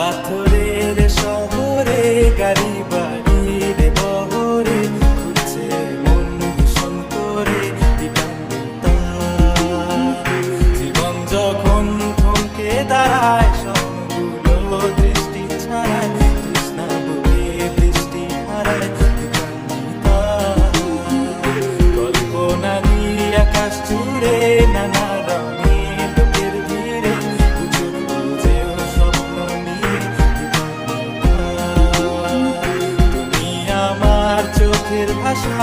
পাথরের শহরে গাড়ি বাড়ির বহরে ঘুরছে মন ভীষণ করে দিগন্তা। জীবন যখন থমকে দাঁড়ায় সবগুলো দৃষ্টি ছাড়ায় তৃষ্ণা বুকে বৃষ্টি হারায় দিগন্তা। কল্পনা দিয়ে আকাশ জুড়ে নানা রঙে লোকের ভিড়ে উজুর বুঝেও স্বপ্ন নিয়ে দিগন্তা। তুমি আমার চোখের ভাষা।